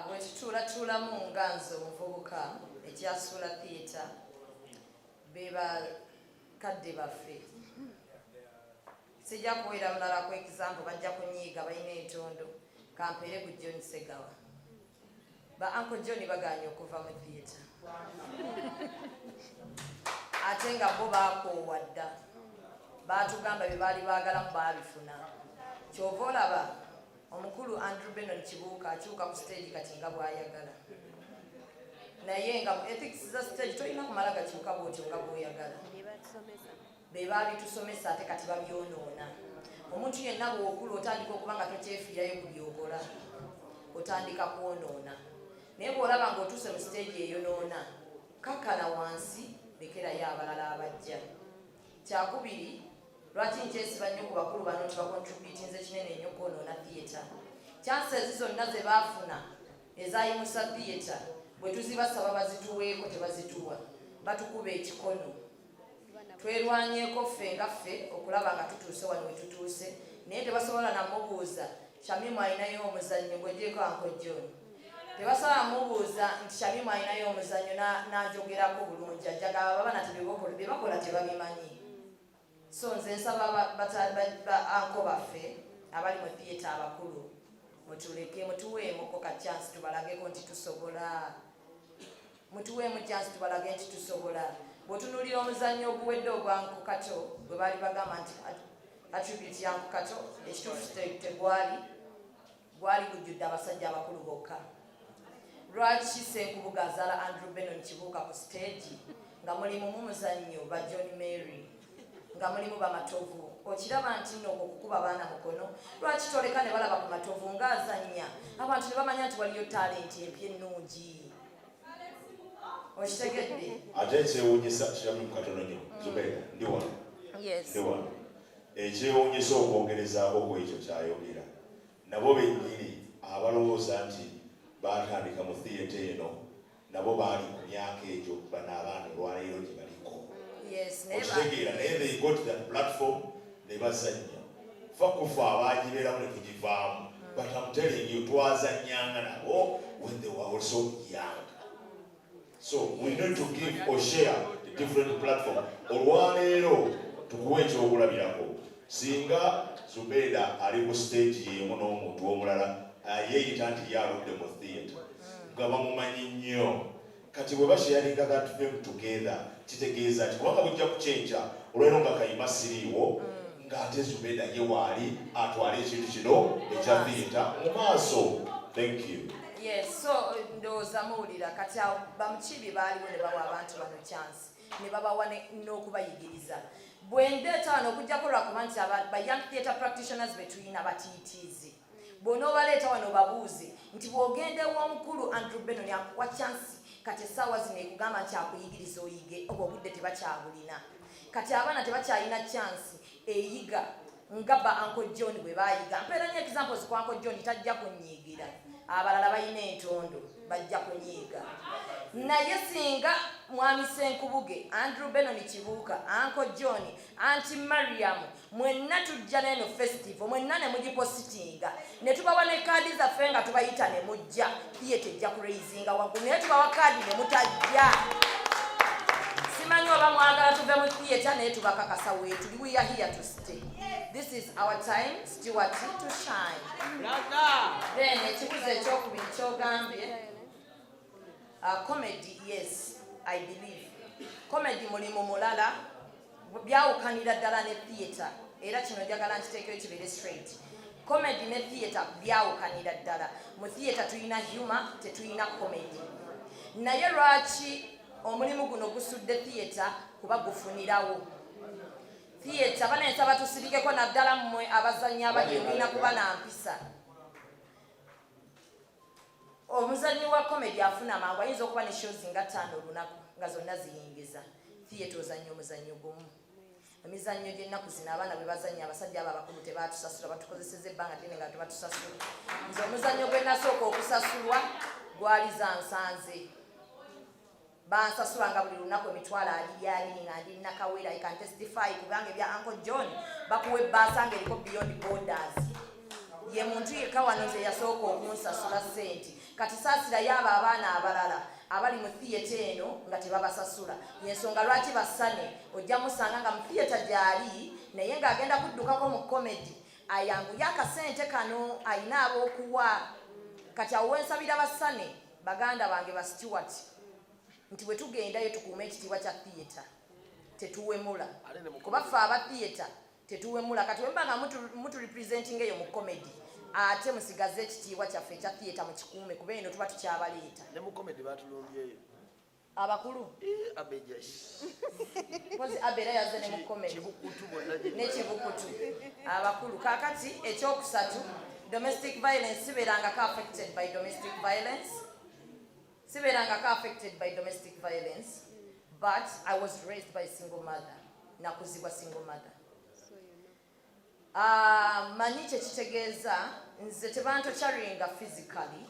bwekituulatulamu nga nze omuvubuka ekyasuula theatre beba kadde baffe sijja kuweera mulala ku example bajja kunyiiga balina entondo kampeere ku John Segawa ba Uncle John baganye okuva mu theatre ate nga bo baakoowa dda baatugamba bye baali baagalamu baabifuna kyova olaba omukulu Andrew Benon Kibuuka akyuka ku stage kati nga bw'ayagala naye nga mu ethics za stage tolina kumala gakyuka bwotyo nga bw'oyagala be babitusomesa ate kati babyonoona omuntu yenna bw'okula otandika okuba nga tokyefiirayo ku byokola otandika kwonoona naye bw'olaba ng'otuuse mu stage eyonoona kakkala wansi lekerayo abalala abajja kyakubiri lwaki nkyesiba nnyo ku bakulu bano nti bakontributinze kinene nnyo kwonoona theatre chances zonna ze baafuna ezayimusa theatre bwe tuzibasaba bazituweeko tebazituwa batukuba ekikono twerwanyeeko ffe nga ffe okulaba nga tutuuse wano we tutuuse naye tebasobola namubuuza Shamimu alinayo omuzannyo gwegyeeko Uncle John tebasobola mubuuza nti Shamimu alinayo omuzannyo n'ajogerako bulungi ajagaba babana bye bakola tebabimanyi so nze nsaba anko baffe abali mu theatre abakulu mutuleke mutuweemuko ka chance tubalageko nti tusobola mutuweemu chance tubalage nti tusobola bw'otunuulira omuzannyo oguwedde ogwa Uncle Kato bwe baali bagamba nti attribute ya Uncle Kato ekituufu gwali gujjudde abasajja abakulu bokka lwaki Senkubuga azaala Andrew Benon Kibuuka ku stage nga mulimu mumuzannyo ba John Mary nga mulimu bamatovu okiraba nti nno okukuba abaana mukono lwaki toleka ne balaba ku matovu ng'azannya abantu ne bamanya nti waliyo talenti empya ennungi okitegedde ate ekyewuunyisa Shamimu katono nnyo Zubeda ndi wano ekyewuunyisa okwongerezaako ku ekyo kyayogera nabo bennyini abalowooza nti baatandika mu theatre eno nabo baali ku myaka egyo bano abaana olwaleero gye baliko okitegeera naye they got that platform ne bazannya fa kufa abaagibeeramu ne tugivaamu but I'm telling you twazannyanga nabo when they were also young so we need to give or share the different platform olwaleero tukuwa ekyokulabirako singa Zubeda ali ku stage yemu n'omuntu omulala yeeyita nti yaludde mu theatre nga bamumanyi nnyo kati bwe basharinga that film together kitegeeza nti kubanga bujja kucyenja olwaleero nga Kayima siriiwo ng'ate Zubeda ye waali atwala ekintu kino ekya theatre mu maaso. Thank you. Yes, so ndowooza muwulira kati bamukibi baaliwo ne bawa abantu bano chance ne babawa n'okubayigiriza bwendeeta wano okujjako lwakuba nti ba young theatre practitioners betulina batiitiizi bw'onoobaleeta wano babuuze nti bw'ogenda ew'omukulu Andrew Benon akuwa chance kati essaawa zino ekugamba nti akuyigiriza oyige obwo obudde tebakyabulina kati abaana tebakyalina chance eyiga nga ba Uncle John bwe baayiga mpeera nnyo examples ku Uncle John tajja kunnyiigira abalala balina entondo bajja kunyiiga naye singa mwami Senkubuge Andrew Benon Kibuuka Uncle John Auntie Mariam mwenna tujja n'eno festival mwenna ne mugipositinga ne tubawa ne kaadi zaffe nga tubayita ne mujja theatre ejja kuraisinga waggulu naye tubawa kaadi ne mutajja simanyi oba mwagala tuve mu theatre naye tubakakasa weetuli we are here to stay. This is our time, Stewart, to shine. Then, ekibuuzo ekyokubiri kyogambye comedy, yes, I believe. Comedy mulimu mulala byawukanira ddala ne theatre era kino njagala nkiteekeyo kibeere straight. Comedy ne theatre byawukanira ddala. Mu theatre tulina humor, tetulina comedy. Naye lwaki omulimu guno gusudde theatre kuba gufunirawo theatre banensa batusirikeko naddala mmwe abazannyi abali olina kuba na mpisa omuzannyi wa comedy afuna mangu ayinza okuba ne shows nga 5 olunaku nga zonna ziyingiza theatre ozannyo omuzannyo gumu emizannyo gy'ennaku zino abaana bwe bazannya abasajja abo abakulu tebaatusasula batukozeseza ebbanga ddene nga tebatusasula nze omuzannyo gwe nasooka okusasulwa gwali za nsanze bansasula nga buli lunaku emitwalo 200 nga ndi nakawera I can testify kubanga ebya Uncle John bakuwa ebbaasa nga eriko beyond borders ye muntu yekka wano nze yasooka okunsasula ssente kati saasirayo abo abaana abalala abali mu theatre eno nga tebabasasula yensonga lwaki basane ojja musanga nga mu theatre gyali naye ng'agenda kuddukako mu comedy ayanguye akasente kano ayina ab'okuwa kati awo wensabira basane baganda bange ba Stewart nti bwe tugendayo tukuume ekitiibwa kya theatre tetuwemula kuba ffe aba theatre tetuwemula kati wemba nga mutu representing eyo mu comedy ate musigaze ekitiibwa kyaffe ekya theatre mu kikuume kuba eno tuba tukyabaleeta ne mu comedy batulumbyeyo abakulu kozi abera yaze ne mu comedy ne kibukutu abakulu kakati ekyokusatu domestic violence siberangako affected by domestic violence but I was raised by a single mother nakuzibwa single mother manyi kyekitegeeza nze tebantokyaringa physically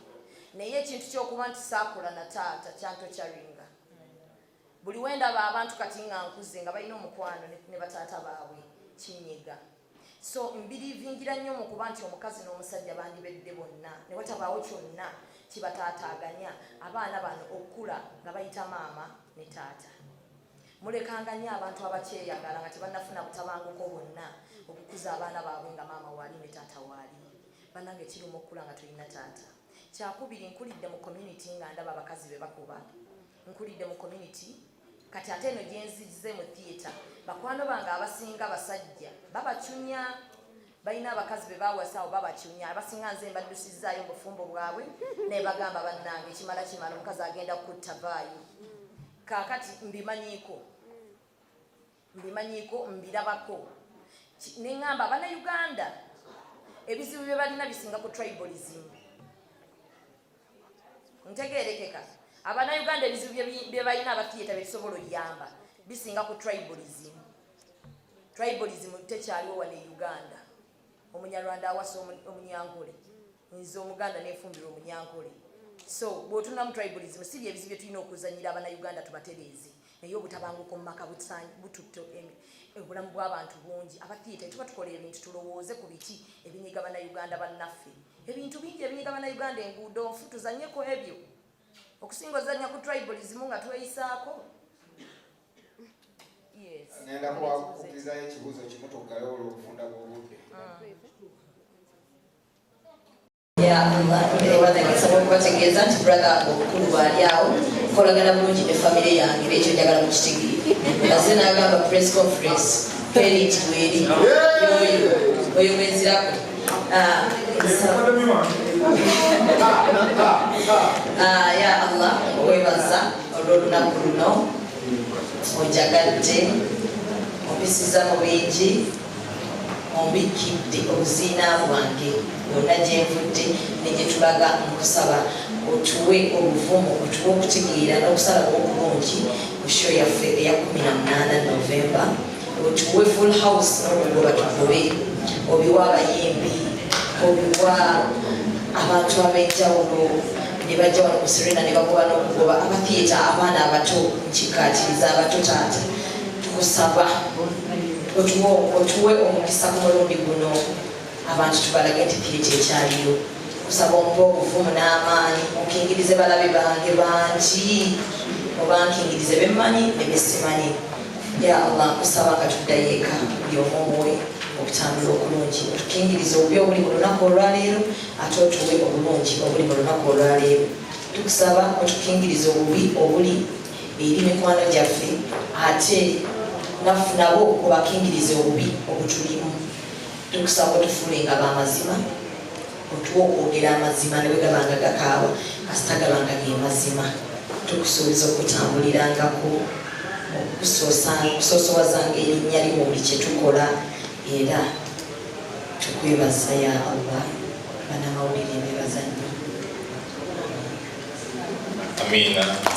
naye ekintu kyokuba nti saakula na taata kyantokyaringa buli wendaba abantu kati nga nkuze nga balina omukwano ne bataata baabwe kinyiga so mbirivingira nnyo mu kuba nti omukazi n'omusajja bandibedde bonna ne watabaawo kyonna kibataataaganya abaana bano okula nga bayita maama ne taata mulekanga nnyo abantu abakyeyagala nga tebannafuna butabanguko bonna okukuza abaana baabwe nga maama waali ne taata waali bannange kiruma okukula nga tulina taata kyakubiri nkulidde mu community nga ndaba abakazi be bakuba nkulidde mu community kati ate eno gyenzize mu theatre bakwano bange abasinga basajja babacunya balina abakazi be bawasaawo babacunya abasinga nze mbaddusizaayo mubufumbo bwabwe naye bagamba bannange kimala omukazi agenda kutta vaayo kaakati mbimanyiiko mbirabako neŋŋamba abannayuganda ebizibu bye balina bisinga ku tribalism ntegeerekeka abannayuganda ebizibu bye balina abatheatre betusobola oyamba bisinga ku tribalism tekyaliwo wano e Uganda omunyarwanda awasa omunyankole nze omuganda nefumbira omunyankole so bw'otunula mu tribalism si byebizibu bye tulina okuzanyira abannayuganda tubatereeze naye obutabanguko mu maka bututta obulamu bw'abantu bungi abatheatre tuba tukola ebintu tulowooze ku biki ebinyiga bannayuganda bannaffe ebintu bingi ebinyiga bannayuganda enguudo nfu tuzanyeko ebyo okusinga ozanya ku tribalism nga tweyisaako ngenda kukkirizayo ekibuuzo kimu tugale olw'obufunda bw'obudde obategeeza okubategeeza nti brother obukulu bwali awo kolagana bulungi ne famire yange nekyo njagala mukitegeere aze n'agamba press conference perit bweri oyo mwezirako ya Allah okwebaza olw'olunaku luno ojagadde ompisiza mu bingi ombikidde obuziina bwange bwonna gyenvudde negye-tulaga nkusaba otuwe obuvumu otuwe okutegeera n'okusalawo obulungi ku show yaffe eya 18 November otuwe full house n'okugoba tugobe obiwa abayimbi obiwa abantu ab'enjawulo ne bajja wano ku Serena ne bagoba n'okugoba abatheatre abaana abato nkikkaatiriza abato taata tukusaba otuwe omukisa ku mulundi guno abantu tubalage nti theatre ekyaliyo kusaba omuba obuvumu n'amaanyi onkingirize balabe bange bangi oba nkingirize bemmanyi ne besimanyi ya Allah nkusaba nga tuddayo eka buli omu omuwe okutambula okulungi otukingirize obubi obuli mu lunaku olwaleero ate otuwe obulungi obuli mu lunaku olwaleero tukusaba otukingirize obubi obuli eri mikwano gyaffe ate nabo obakingirize obubi obutulimu tukusaba otufuulenga b'amazima otuwa okwogera amazima ne bwe gabanga gakaawa kasita gabanga ge mazima tukusuubiza okutambulirangako okusoosowazanga erinnya limu buli kye tukola era tukwebaza ya Allah banamawulire ne bazanyi. Amina.